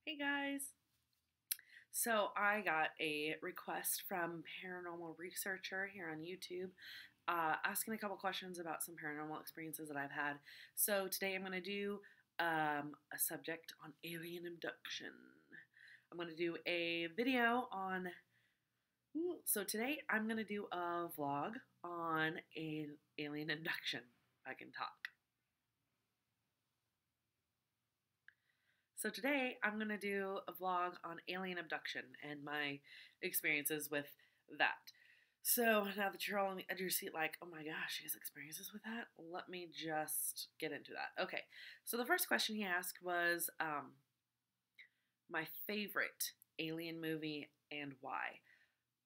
Hey guys! So I got a request from Paranormal Researcher here on YouTube, asking a couple questions about some paranormal experiences that I've had. So today I'm going to do a subject on alien abduction. I'm going to do a video on. So today I'm going to do a vlog on an alien abduction. I can talk. So today I'm going to do a vlog on alien abduction and my experiences with that. So now that you're all on the edge of your seat like, oh my gosh, he has experiences with that, let me just get into that. Okay, so the first question he asked was my favorite alien movie and why.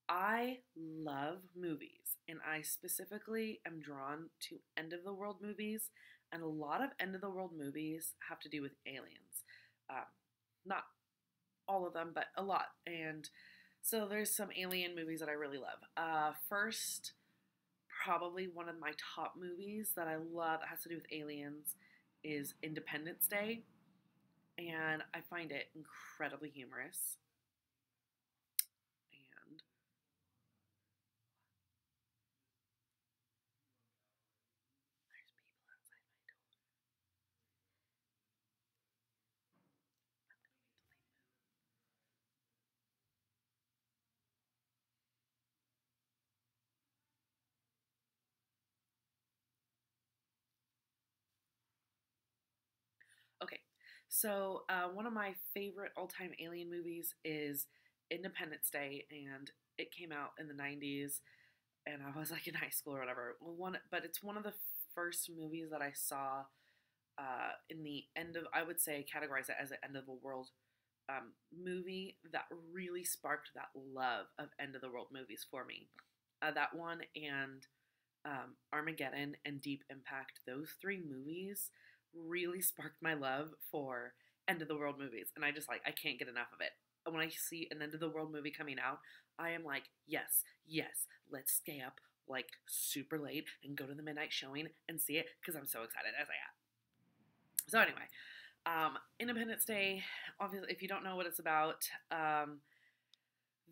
I love movies, and I specifically am drawn to end of the world movies, and a lot of end of the world movies have to do with aliens. Um, Not all of them, but a lot. And so there's some alien movies that I really love. First, probably one of my top movies that I love that has to do with aliens is Independence Day, and I find it incredibly humorous. And there's people outside my door. Okay, so one of my favorite all-time alien movies is Independence Day, and it came out in the 90s, and I was like in high school or whatever. But it's one of the first movies that I saw in the end of, I would say, categorize it as an end of the world movie that really sparked that love of end of the world movies for me. That one and Armageddon and Deep Impact, those three movies really sparked my love for end of the world movies, and I can't get enough of it. When I see an end of the world movie coming out, I am like, yes, yes, let's stay up like super late and go to the midnight showing and see it because I'm so excited as I am. So anyway, Independence Day. Obviously, if you don't know what it's about,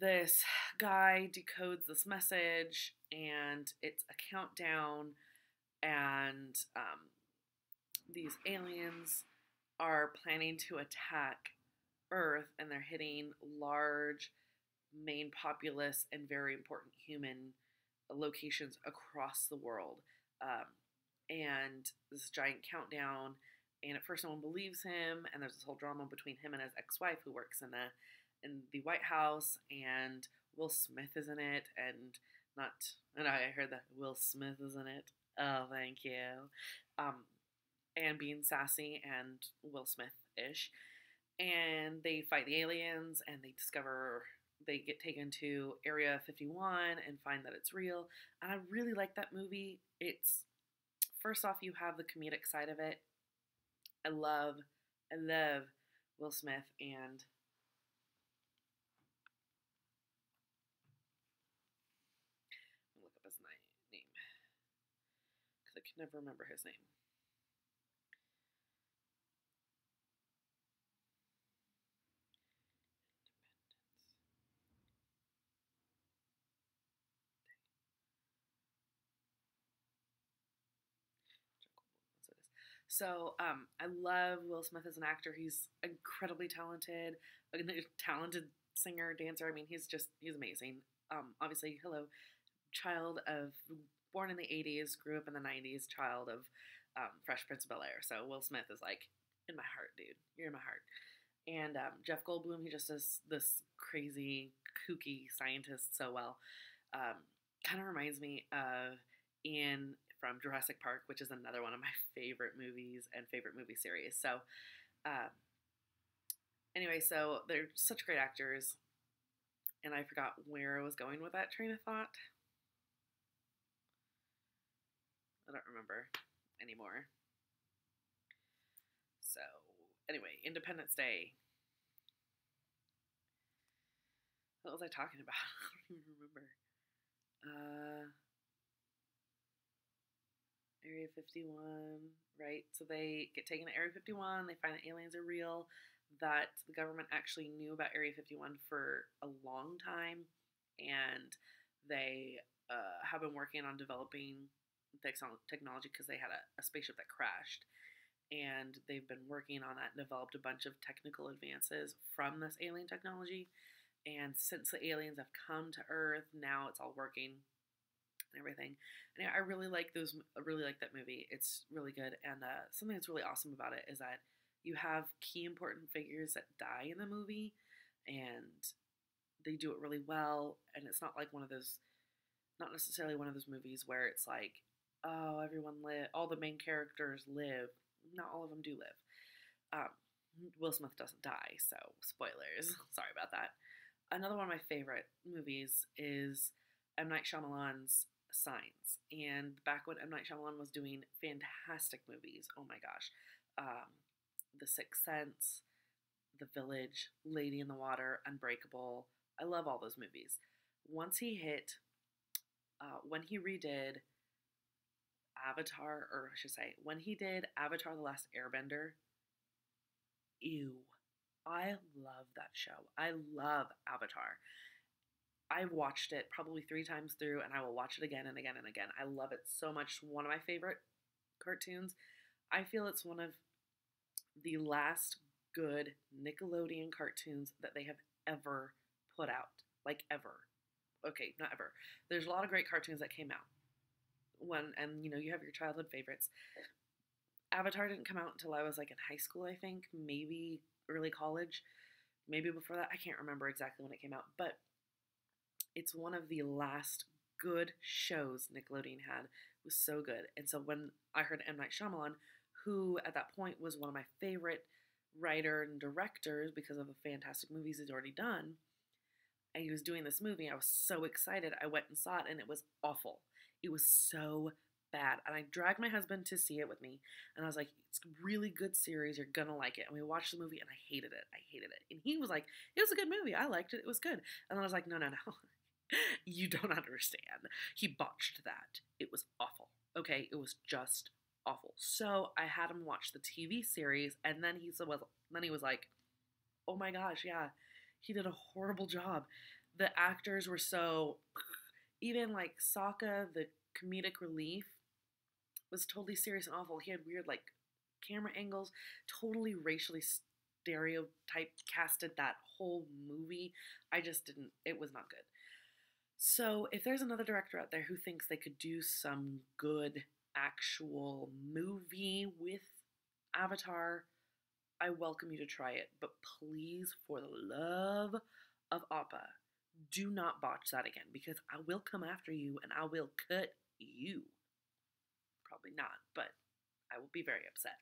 this guy decodes this message, and it's a countdown, and these aliens are planning to attack Earth, and they're hitting large, main populous, and very important human locations across the world. And this giant countdown, and at first no one believes him, and there's this whole drama between him and his ex-wife who works in the White House, and Will Smith is in it, and I heard that Will Smith is in it. Oh, thank you. And being sassy and Will Smith-ish, and they fight the aliens, and they get taken to Area 51 and find that it's real. And I really like that movie. It's, first off, you have the comedic side of it. I love Will Smith, and I'll look up his name because I can never remember his name. So I love Will Smith as an actor. He's incredibly talented, a talented singer, dancer. I mean, he's amazing. Obviously, hello, born in the 80s, grew up in the 90s, child of Fresh Prince of Bel-Air. So Will Smith is like in my heart, dude. You're in my heart. And Jeff Goldblum, he just does this crazy, kooky scientist so well. Kind of reminds me of Ian from Jurassic Park, which is another one of my favorite movies and favorite movie series. So, anyway, so they're such great actors, and I forgot where I was going with that train of thought. I don't remember anymore. So, anyway, Independence Day. What was I talking about? I don't even remember. Area 51, right? So they get taken to Area 51, they find that aliens are real, that the government actually knew about Area 51 for a long time, and they have been working on developing technology because they had a spaceship that crashed, and they've been working on that and developed a bunch of technical advances from this alien technology. And since the aliens have come to Earth, now it's all working and everything. And yeah, I really like those. I really like that movie. It's really good. And something that's really awesome about it is that you have key important figures that die in the movie, and they do it really well. And it's not like one of those, not necessarily one of those movies where it's like, oh, all the main characters live. Not all of them do live. Um, Will Smith doesn't die, so spoilers. Sorry about that. Another one of my favorite movies is M. Night Shyamalan's Signs. And back when M. Night Shyamalan was doing fantastic movies, oh my gosh, The Sixth Sense, The Village, Lady in the Water, Unbreakable. I love all those movies. Once he hit, when he redid Avatar, or I should say, when he did Avatar The Last Airbender, ew. I love that show. I love Avatar. I watched it probably 3 times through, and I will watch it again and again and again. I love it so much. One of my favorite cartoons. I feel it's one of the last good Nickelodeon cartoons that they have ever put out. Like, ever. Okay, not ever. There's a lot of great cartoons that came out. And you have your childhood favorites. Avatar didn't come out until I was like in high school, I think, maybe early college, maybe before that. I can't remember exactly when it came out, but it's one of the last good shows Nickelodeon had. It was so good. And so when I heard M. Night Shyamalan, who at that point was one of my favorite writer and directors because of the fantastic movies he's already done, and he was doing this movie, I was so excited. I went and saw it, and it was awful. It was so bad. And I dragged my husband to see it with me. And I was like, it's a really good series. You're going to like it. And we watched the movie, and I hated it. I hated it. And he was like, it was a good movie. I liked it. It was good. And then I was like, no. You don't understand. He botched that. It was awful. Okay? It was just awful. So I had him watch the TV series, and then he was like, oh my gosh, yeah, he did a horrible job. The actors were so, even like Sokka, the comedic relief, was totally serious and awful. He had weird like camera angles, totally racially stereotype casted that whole movie. It was not good. So if there's another director out there who thinks they could do some good actual movie with Avatar, I welcome you to try it. But please, for the love of Appa, do not botch that again, because I will come after you and I will cut you. Probably not, but I will be very upset.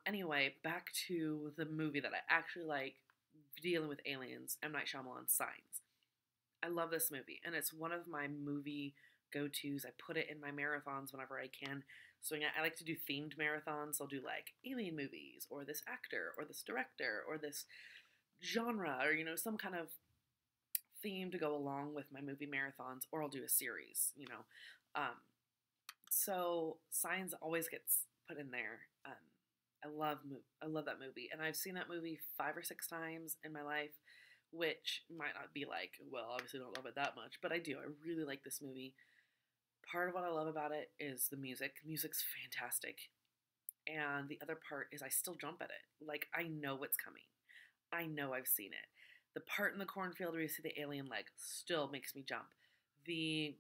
Anyway, back to the movie that I actually like, dealing with aliens, M. Night Shyamalan's Signs. I love this movie, and it's one of my movie go-tos. I put it in my marathons whenever I can. So I like to do themed marathons. I'll do like alien movies, or this actor, or this director, or this genre, or some kind of theme to go along with my movie marathons, or I'll do a series. So Signs always gets put in there. I love that movie, and I've seen that movie 5 or 6 times in my life, which might not be like, well, obviously don't love it that much, but I do. I really like this movie. Part of what I love about it is the music. The music's fantastic. And the other part is I still jump at it. Like, I know what's coming. I know I've seen it. The part in the cornfield where you see the alien leg still makes me jump. The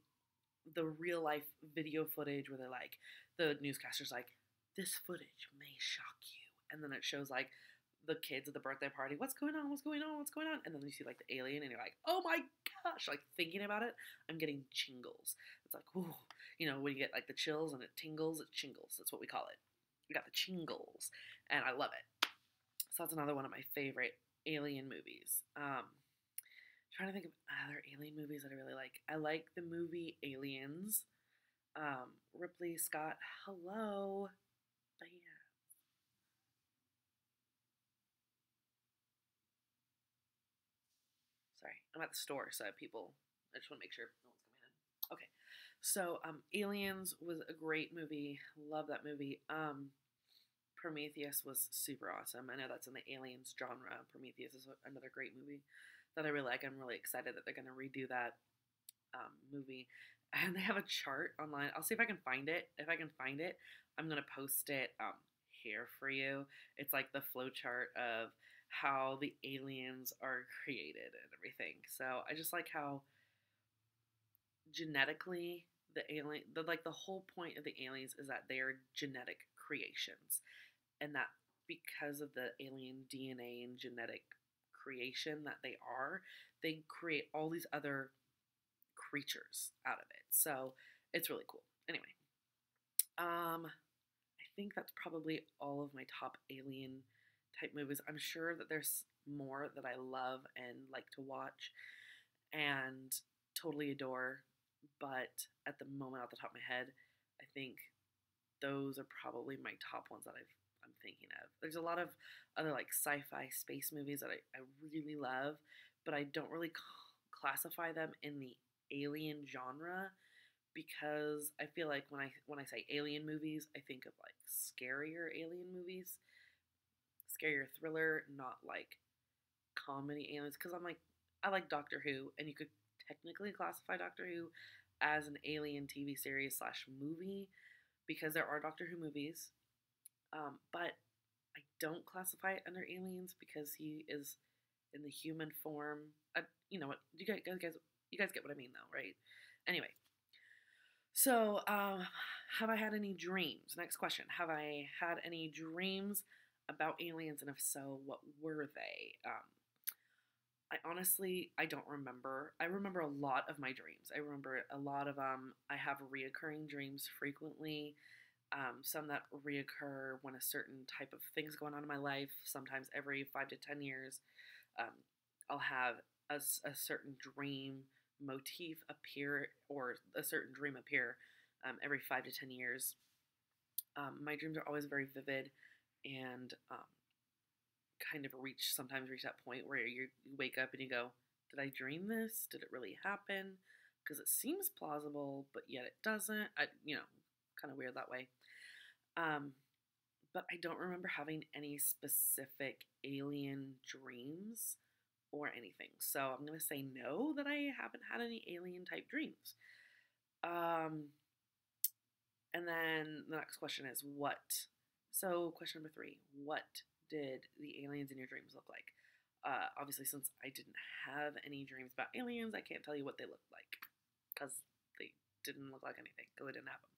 real life video footage where they're like, the newscaster's like, this footage may shock you. And then it shows like the kids at the birthday party, what's going on, what's going on, what's going on? And then you see like the alien and you're like, oh my gosh, like thinking about it, I'm getting chingles. It's like, ooh, when you get like the chills and it tingles, it chingles. That's what we call it. We got the chingles, and I love it. So that's another one of my favorite alien movies. Trying to think of other alien movies that I really like. I like the movie Aliens. Ripley Scott, hello. But yeah. Sorry, I'm at the store, so I just want to make sure no one's coming in. Okay, so Aliens was a great movie. Love that movie. Prometheus was super awesome. I know that's in the aliens genre. Prometheus is another great movie that I really like. I'm really excited that they're going to redo that movie. And they have a chart online. I'll see if I can find it. If I can find it, I'm going to post it here for you. It's like the flow chart of how the aliens are created and everything. So I just like how genetically the whole point of the aliens is that they are genetic creations, and that because of the alien DNA and genetic creation that they create all these other creatures out of it. So it's really cool. Anyway, I think that's probably all of my top alien type movies. I'm sure that there's more that I love and like to watch and totally adore, but at the moment, off the top of my head, I think those are probably my top ones that I'm thinking of. There's a lot of other like sci-fi space movies that I really love, but I don't really classify them in the alien genre because I feel like when I say alien movies, I think of like scarier alien movies, scarier thriller, not like comedy aliens. Because I like Doctor Who, and you could technically classify Doctor Who as an alien TV series slash movie because there are Doctor Who movies, but I don't classify it under aliens because he is in the human form. You know what? You guys get what I mean, though, right? Anyway, so have I had any dreams? Next question: have I had any dreams about aliens, and if so, what were they? I don't remember. I remember a lot of my dreams. I remember a lot of I have reoccurring dreams frequently. Some that reoccur when a certain type of thing's going on in my life. Sometimes every 5 to 10 years, I'll have a certain dream motif appear or a certain dream appear every 5 to 10 years. My dreams are always very vivid and kind of sometimes reach that point where you wake up and you go, did I dream this? Did it really happen? Because it seems plausible, but yet it doesn't. Kind of weird that way. But I don't remember having any specific alien dreams or anything. So I'm going to say no, that I haven't had any alien type dreams. And then the next question is what? So question number 3, what did the aliens in your dreams look like? Obviously, since I didn't have any dreams about aliens, I can't tell you what they looked like because they didn't look like anything because I didn't have them.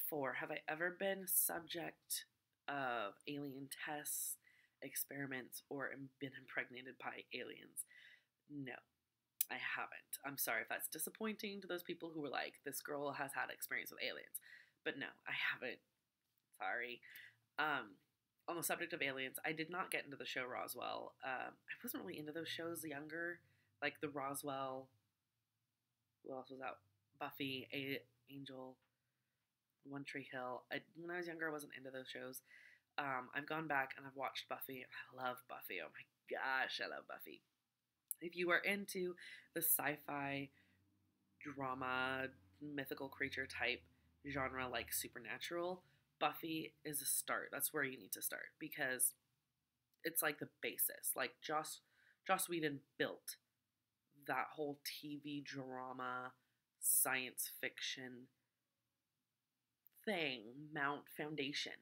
4, have I ever been subject of alien tests, experiments, or been impregnated by aliens? No, I haven't. I'm sorry if that's disappointing to those people who were like, this girl has had experience with aliens. But no, I haven't. Sorry. On the subject of aliens, I did not get into the show Roswell. I wasn't really into those shows younger, like the Roswell. Who else was out? Buffy, Angel, One Tree Hill. When I was younger, I wasn't into those shows. I've gone back and I've watched Buffy. I love Buffy. Oh my gosh, I love Buffy. If you are into the sci-fi, drama, mythical creature type genre like Supernatural, Buffy is a start. That's where you need to start because it's like the basis. Like Joss Whedon built that whole TV drama, science fiction thing, foundation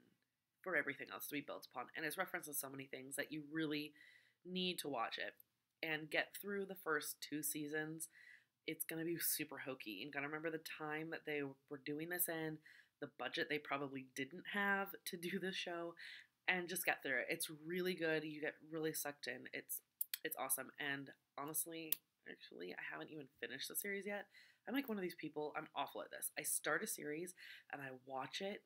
for everything else to be built upon. And it's referenced in so many things that you really need to watch it and get through the first 2 seasons. It's going to be super hokey. You got to remember the time that they were doing this in, the budget they probably didn't have to do this show, and just get through it. It's really good. You get really sucked in. It's awesome. And honestly, actually, I haven't even finished the series yet. I'm like one of these people, I'm awful at this. I start a series and I watch it,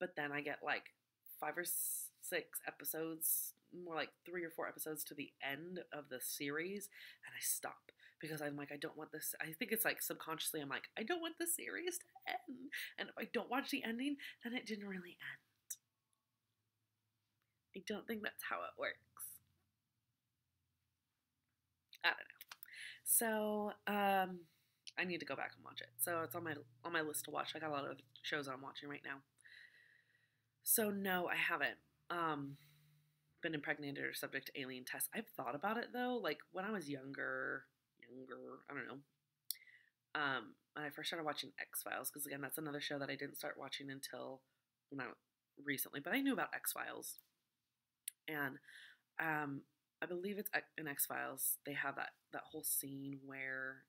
but then I get like 5 or 6 episodes, more like 3 or 4 episodes to the end of the series, and I stop because I'm like, I don't want this. I think it's like subconsciously I'm like, I don't want the series to end. And if I don't watch the ending, then it didn't really end. I don't think that's how it works. I don't know. So, I need to go back and watch it. So it's on my list to watch. I got a lot of shows that I'm watching right now. So no, I haven't been impregnated or subject to alien tests. I've thought about it though, like when I was younger, I don't know. When I first started watching X Files, because again, that's another show that I didn't start watching until when I recently, but I knew about X Files, and I believe it's in X Files. They have that whole scene where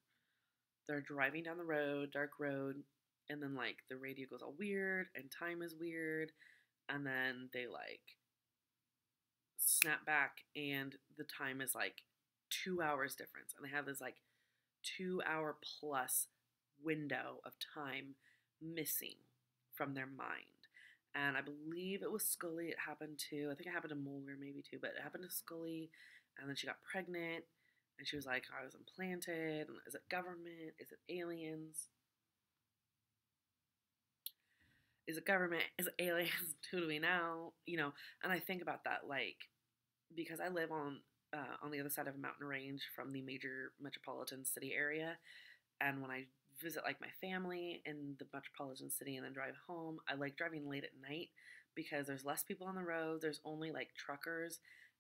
they're driving down the road, dark road, and then like the radio goes all weird and time is weird, and then they like snap back and the time is like 2 hours difference, and they have this like 2 hour plus window of time missing from their mind. And I believe it was Scully it happened to. I think it happened to Mulder maybe too, but it happened to Scully, and then she got pregnant, and she was like, I was implanted, and is it government? Is it aliens? Is it government? Is it aliens? Who do we know? You know, and I think about that, like, because I live on the other side of a mountain range from the major metropolitan city area, and when I visit like my family in the metropolitan city and then drive home, I like driving late at night because there's less people on the road. There's only like truckers,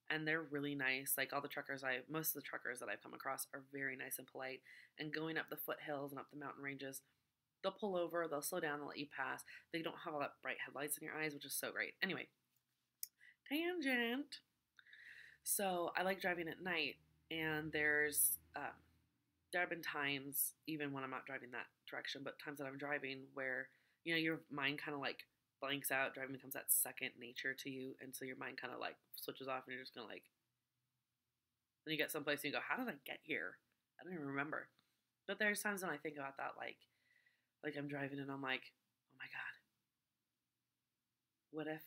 and they're really nice. Like all the truckers most of the truckers that I've come across are very nice and polite. And going up the foothills and up the mountain ranges, they'll pull over, they'll slow down, they'll let you pass. They don't have all that bright headlights in your eyes, which is so great. Anyway, tangent. So I like driving at night, and there have been times, even when I'm not driving that direction, but times that I'm driving where, you know, your mind kind of like blanks out. Driving becomes that second nature to you. And so your mind kind of like switches off, and you're just going to like, then you get someplace and you go, how did I get here? I don't even remember. But there's times when I think about that, like I'm driving and I'm like, oh my God, what if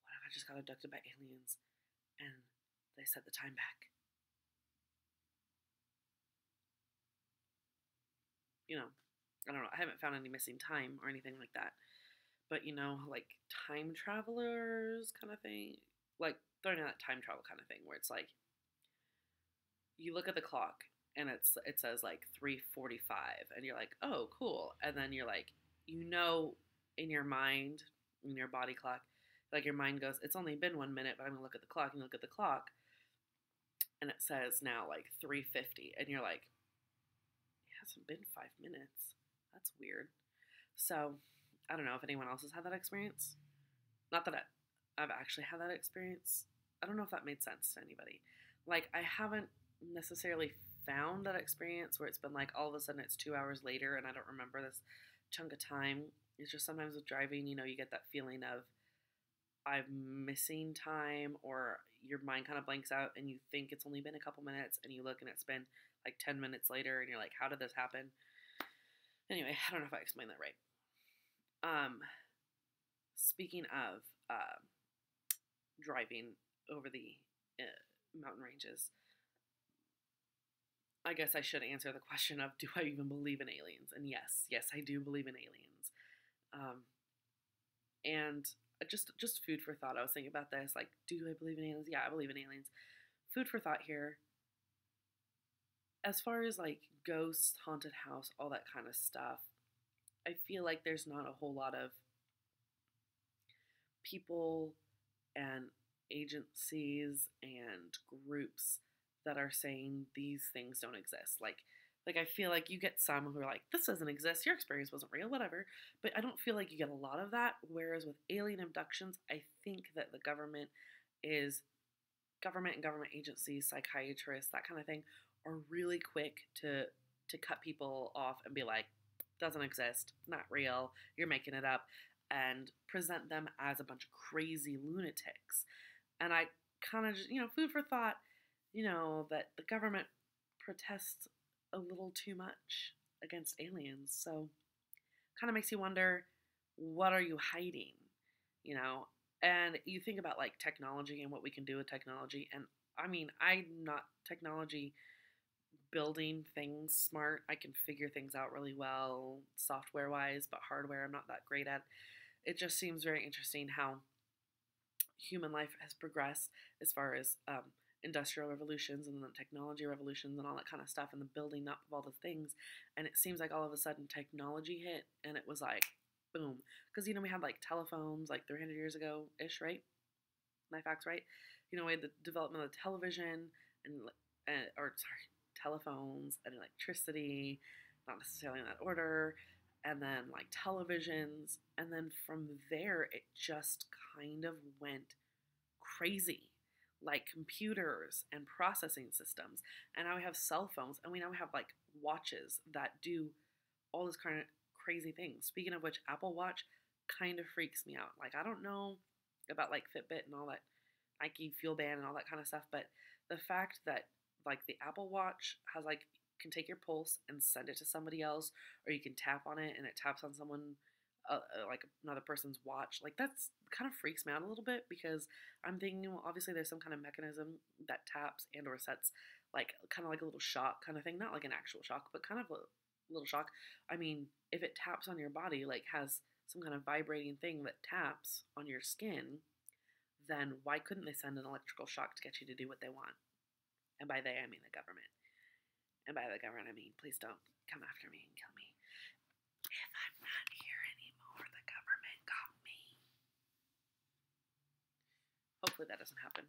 I just got abducted by aliens and they set the time back? You know, I don't know. I haven't found any missing time or anything like that. But you know, like time travelers kind of thing, like throwing out that time travel kind of thing, where it's like you look at the clock and it says like 3:45, and you're like, oh, cool, and then you're like, you know, in your mind, in your body clock, like your mind goes, it's only been 1 minute, but I'm gonna look at the clock, and you look at the clock, and it says now like 3:50, and you're like, it hasn't been 5 minutes. That's weird. So I don't know if anyone else has had that experience. Not that I've actually had that experience. I don't know if that made sense to anybody. Like, I haven't necessarily found that experience where it's been like all of a sudden it's 2 hours later and I don't remember this chunk of time. It's just sometimes with driving, you know, you get that feeling of I'm missing time, or your mind kind of blanks out and you think it's only been a couple minutes, and you look and it's been like 10 minutes later and you're like, how did this happen? Anyway, I don't know if I explained that right. Speaking of driving over the mountain ranges, I guess I should answer the question of, do I even believe in aliens? And yes, I do believe in aliens. And just food for thought. I was thinking about this, like, do I believe in aliens? Yeah, I believe in aliens. Food for thought here. As far as like ghosts, haunted house, all that kind of stuff, I feel like there's not a whole lot of people and agencies and groups that are saying these things don't exist. Like I feel like you get some who are like, this doesn't exist, your experience wasn't real, whatever. But I don't feel like you get a lot of that. Whereas with alien abductions, I think that the government and government agencies, psychiatrists, that kind of thing, are really quick to cut people off and be like, doesn't exist, not real, you're making it up, and present them as a bunch of crazy lunatics. And I kind of just, you know, food for thought, you know, that the government protests a little too much against aliens. So kind of makes you wonder, what are you hiding? You know, and you think about like technology and what we can do with technology. And I mean, I'm not technology building things smart. I can figure things out really well, software wise, but hardware I'm not that great at. It just seems very interesting how human life has progressed as far as industrial revolutions and then technology revolutions and all that kind of stuff, and the building up of all the things. And it seems like all of a sudden technology hit, and it was like, boom. Because, we had like telephones like 300 years ago ish, right? My facts right? We had the development of the television and, or sorry, telephones and electricity, not necessarily in that order, and then like televisions. And then from there, it just kind of went crazy, like computers and processing systems. And now we have cell phones, and we now have like watches that do all this kind of crazy things. Speaking of which, Apple Watch kind of freaks me out. Like, I don't know about like Fitbit and all that, Nike Fuel Band and all that kind of stuff, but the fact that like the Apple Watch has like can take your pulse and send it to somebody else, or you can tap on it and it taps on someone, like another person's watch. Like, that's kind of freaks me out a little bit, because I'm thinking, well, obviously there's some kind of mechanism that taps and or sets like kind of like a little shock kind of thing, not like an actual shock, but kind of a little shock. I mean, if it taps on your body, like has some kind of vibrating thing that taps on your skin, then why couldn't they send an electrical shock to get you to do what they want? And by they, I mean the government. And by the government, I mean, please don't come after me and kill me. If I'm not here anymore, the government got me. Hopefully that doesn't happen.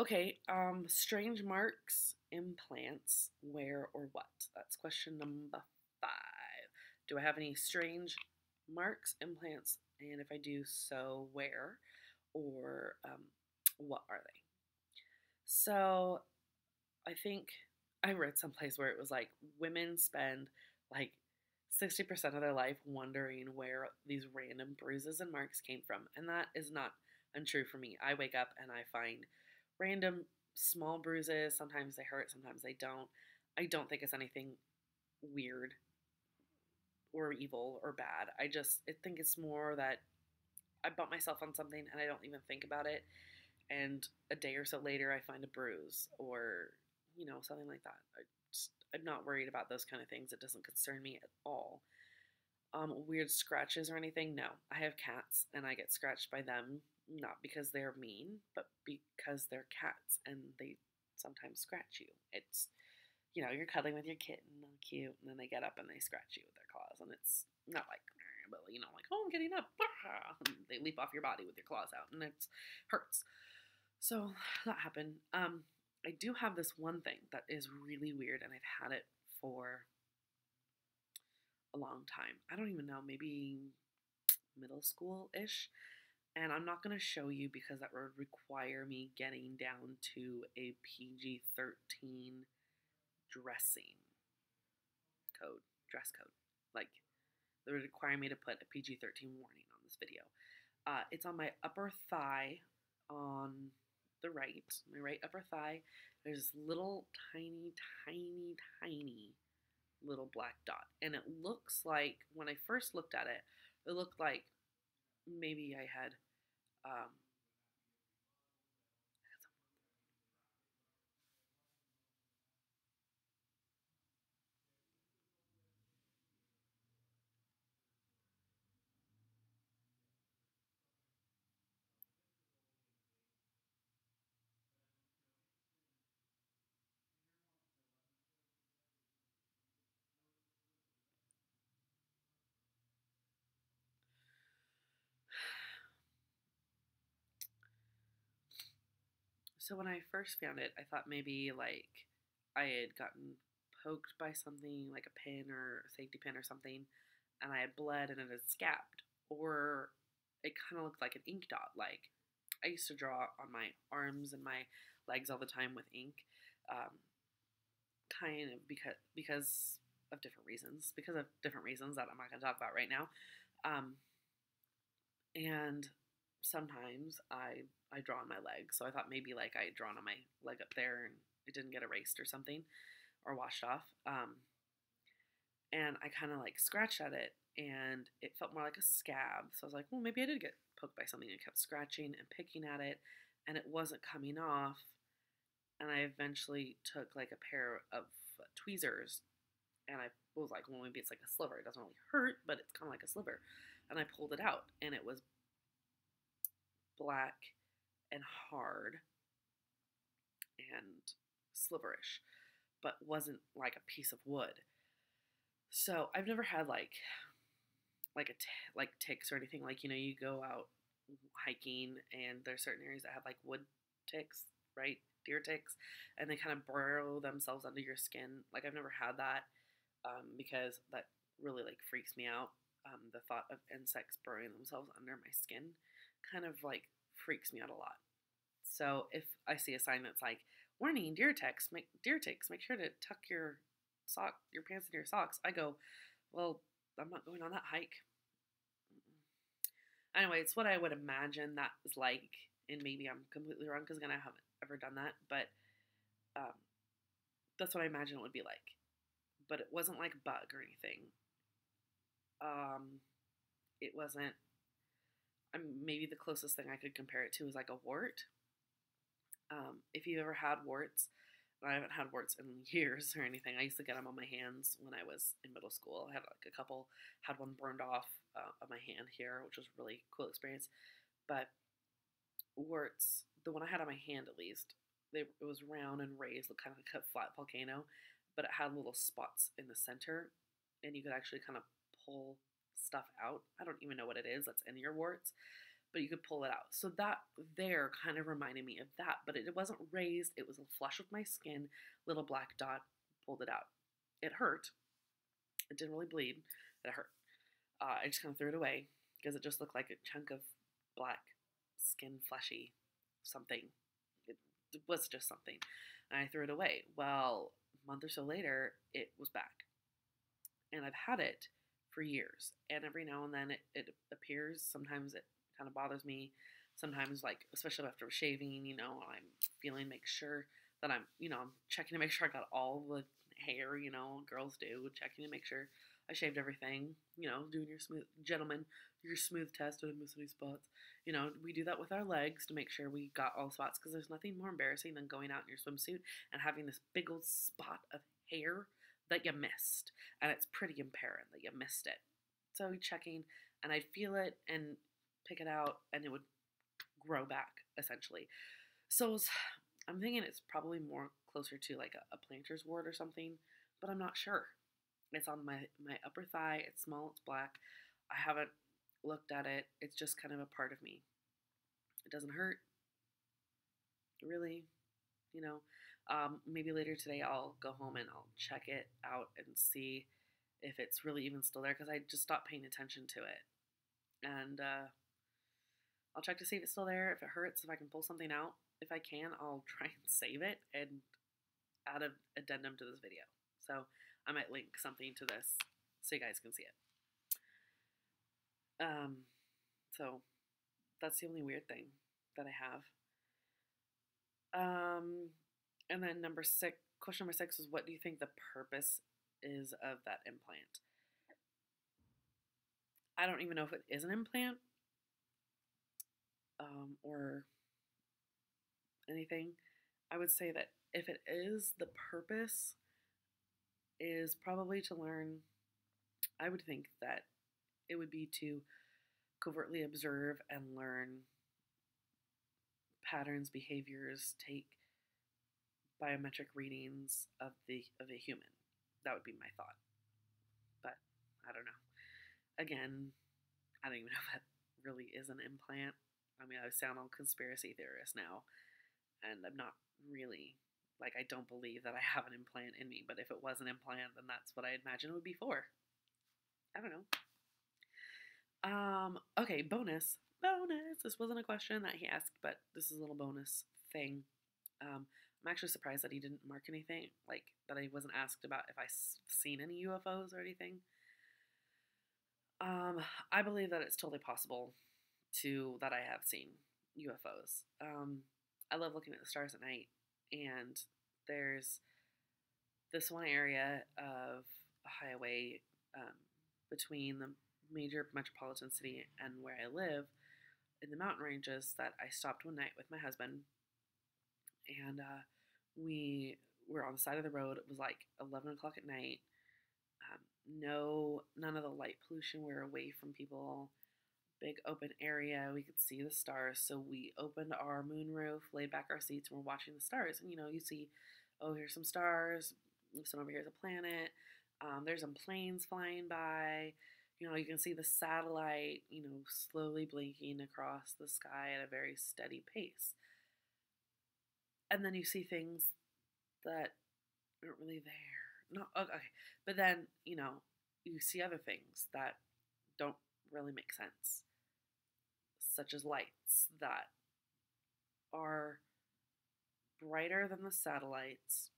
Okay, strange marks, implants, where or what? That's question number 5. Do I have any strange marks, implants, and if I do, so where, or what are they? So I think I read someplace where it was like women spend like 60% of their life wondering where these random bruises and marks came from. And that is not untrue for me. I wake up and I find random small bruises. Sometimes they hurt, sometimes they don't. I don't think it's anything weird or evil or bad. I think it's more that I bump myself on something and I don't even think about it. And a day or so later, I find a bruise or, something like that. I'm not worried about those kind of things. It doesn't concern me at all. Weird scratches or anything? No. I have cats and I get scratched by them, not because they're mean, but because they're cats and they sometimes scratch you. It's, you're cuddling with your kitten, all cute, and then they get up and they scratch you with their claws, and it's not like, but like, oh, I'm getting up. And they leap off your body with your claws out, and it hurts. So that happened. I do have this one thing that is really weird, and I've had it for a long time. I don't even know, maybe middle school-ish. And I'm not going to show you because that would require me getting down to a PG-13 dress code. Like, they would require me to put a PG-13 warning on this video. It's on my upper thigh on the right, my right upper thigh. There's this little tiny little black dot. And it looks like, when I first looked at it, it looked like maybe I had, so when I first found it, I thought maybe like I had gotten poked by something, like a pin or a safety pin or something, and I had bled and it had scabbed. Or it kind of looked like an ink dot. Like, I used to draw on my arms and my legs all the time with ink, kind of because of different reasons. Because of different reasons that I'm not going to talk about right now. And sometimes I draw on my leg. So I thought maybe like I had drawn on my leg up there and it didn't get erased or something or washed off. And I kind of like scratched at it and it felt more like a scab. So I was like, well, maybe I did get poked by something. I kept scratching and picking at it and it wasn't coming off. And I eventually took like a pair of tweezers and I was like, well, maybe it's like a sliver. It doesn't really hurt, but it's kind of like a sliver. And I pulled it out and it was black and hard and sliverish, but wasn't like a piece of wood. So I've never had like like like ticks or anything. Like, you know, you go out hiking and there's certain areas that have like wood ticks, right? Deer ticks, and they kind of burrow themselves under your skin. Like, I've never had that, because that really like freaks me out. The thought of insects burrowing themselves under my skin kind of like freaks me out a lot. So if I see a sign that's like, warning, deer ticks, make sure to tuck your pants into your socks, I go, well, I'm not going on that hike. Anyway, it's what I would imagine that is like, and maybe I'm completely wrong because again, I haven't ever done that, but um, that's what I imagine it would be like. But it wasn't like a bug or anything. It wasn't. Maybe the closest thing I could compare it to is like a wart. If you've ever had warts, I haven't had warts in years or anything. I used to get them on my hands when I was in middle school. I had like a couple, had one burned off of my hand here, which was a really cool experience. But warts, the one I had on my hand at least, it was round and raised, looked kind of like a flat volcano, but it had little spots in the center, and you could actually kind of pull stuff out. I don't even know what it is that's in your warts, but you could pull it out. So that there kind of reminded me of that, but it wasn't raised. It was flush with my skin, little black dot, pulled it out. It hurt. It didn't really bleed. It hurt. I just kind of threw it away because it just looked like a chunk of black skin, fleshy something. It was just something. And I threw it away. Well, a month or so later, it was back. And I've had it for years. And every now and then it appears. Sometimes it kind of bothers me. Sometimes, like, especially after shaving, you know, I'm feeling, make sure that I'm checking to make sure I got all the hair, girls do, checking to make sure I shaved everything, doing your your smooth test. Did I miss any spots? We do that with our legs to make sure we got all the spots, because there's nothing more embarrassing than going out in your swimsuit and having this big old spot of hair that you missed. And it's pretty apparent that you missed it. So checking, and I'd feel it and pick it out, and it would grow back, essentially. So I'm thinking it's probably more closer to like a planter's wart or something, but I'm not sure. It's on my upper thigh. It's small. It's black. I haven't looked at it. It's just kind of a part of me. It doesn't hurt, really. Maybe later today I'll go home and I'll check it out and see if it's really even still there, because I just stopped paying attention to it. And I'll check to see if it's still there, if it hurts, if I can pull something out. If I can, I'll try and save it and add an addendum to this video. So I might link something to this so you guys can see it. So that's the only weird thing that I have. And then question number 6 is, what do you think the purpose is of that implant? I don't even know if it is an implant or anything. I would say that if it is, the purpose is probably to learn. I would think that it would be to covertly observe and learn patterns, behaviors, take biometric readings of a human. That would be my thought. But I don't know. Again, I don't even know if that really is an implant. I mean, I sound all conspiracy theorist now, and I'm not really, like, I don't believe that I have an implant in me, but if it was an implant, then that's what I imagine it would be for. I don't know. Okay, bonus. This wasn't a question that he asked, but this is a little bonus thing. I'm actually surprised that he didn't mark anything, like, that I wasn't asked about if I've seen any UFOs or anything. I believe that it's totally possible that I have seen UFOs. I love looking at the stars at night, and there's this one area of a highway between the major metropolitan city and where I live in the mountain ranges that I stopped one night with my husband, and we were on the side of the road. It was like 11 o'clock at night. None of the light pollution. We were away from people. Big open area. We could see the stars. So we opened our moonroof, laid back our seats, and we're watching the stars. And you see, oh, here's some stars. Some over here is a planet. There's some planes flying by. You can see the satellite, slowly blinking across the sky at a very steady pace. And then you see things that aren't really there. No, okay. But then, you see other things that don't really make sense, such as lights that are brighter than the satellites,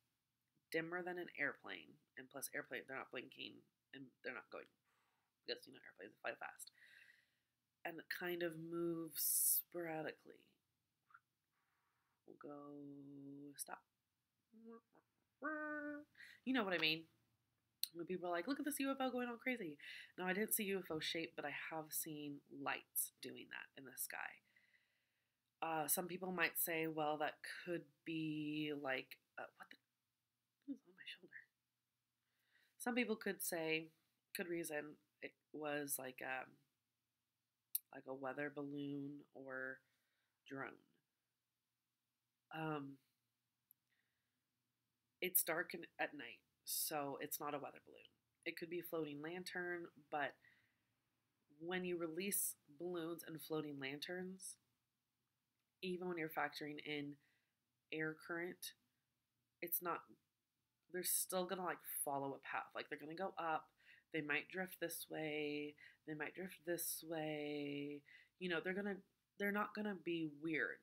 dimmer than an airplane, and plus airplane, they're not blinking and they're not going, because airplanes fly fast, and it kind of moves sporadically. We'll go stop. You know what I mean? When people are like, look at this UFO going all crazy. No, I didn't see UFO shape, but I have seen lights doing that in the sky. Some people might say, well, that could be like, who's on my shoulder? Some people could reason it was like a weather balloon or drone. It's dark at night, so it's not a weather balloon. It could be a floating lantern, but when you release balloons and floating lanterns, even when you're factoring in air current, they're still gonna like follow a path. Like they're gonna go up, they might drift this way, they might drift this way. They're not gonna be weird.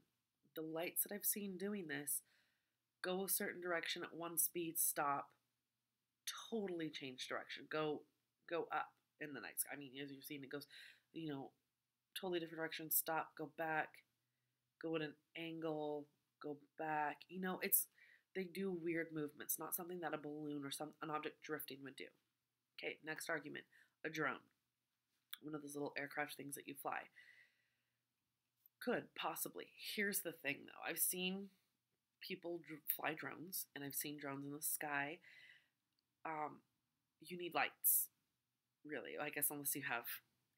The lights that I've seen doing this go a certain direction at one speed, stop, totally change direction, go up in the night sky. I mean, as you've seen, it goes, totally different direction, stop, go back, go at an angle, go back. They do weird movements, not something that a balloon or an object drifting would do. Okay, next argument, a drone. One of those little aircraft things that you fly. Could, possibly. Here's the thing, though. I've seen people fly drones, and I've seen drones in the sky. You need lights, really. I guess unless you have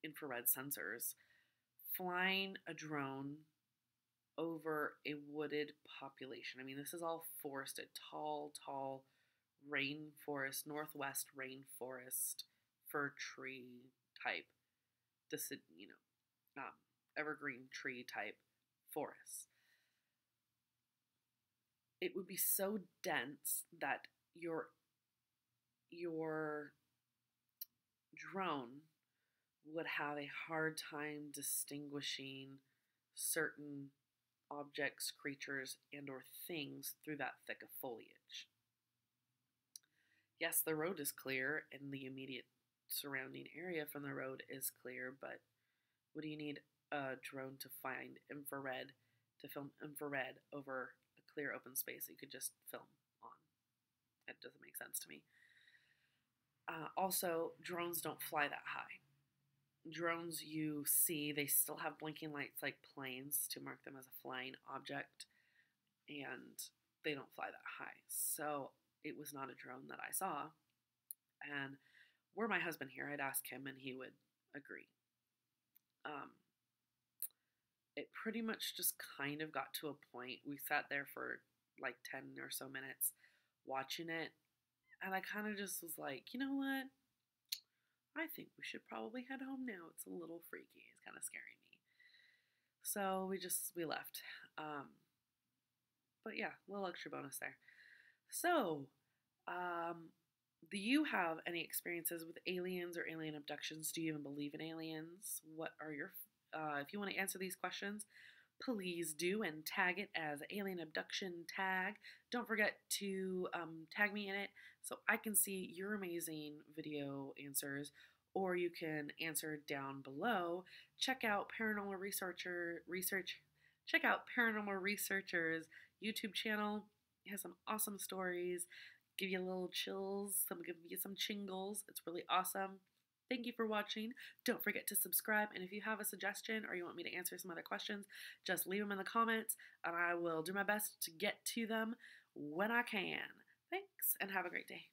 infrared sensors. Flying a drone over a wooded population. I mean, this is all forested, tall rainforest, northwest rainforest, fir tree type, evergreen tree type forests. It would be so dense that your drone would have a hard time distinguishing certain objects, creatures, and or things through that thick of foliage. Yes, the road is clear and the immediate surrounding area from the road is clear, but what do you need a drone to film infrared over a clear open space that you could just film on? That doesn't make sense to me. Also, drones don't fly that high. Drones you see, they still have blinking lights like planes to mark them as a flying object, and they don't fly that high. So it was not a drone that I saw. And were my husband here, I'd ask him and he would agree. It pretty much just kind of got to a point. We sat there for like 10 or so minutes watching it, and I kind of just was like, you know what? I think we should probably head home now. It's a little freaky. It's kind of scaring me. So we left. But yeah, a little extra bonus there. So, do you have any experiences with aliens or alien abductions? Do you even believe in aliens? What are your, if you want to answer these questions, please do, and tag it as Alien Abduction Tag. Don't forget to tag me in it so I can see your amazing video answers, or you can answer down below. Check out Paranormal Researcher's YouTube channel. It has some awesome stories. Give you a little chills, give you some chingles. It's really awesome. Thank you for watching. Don't forget to subscribe, and if you have a suggestion or you want me to answer some other questions, just leave them in the comments, and I will do my best to get to them when I can. Thanks, and have a great day.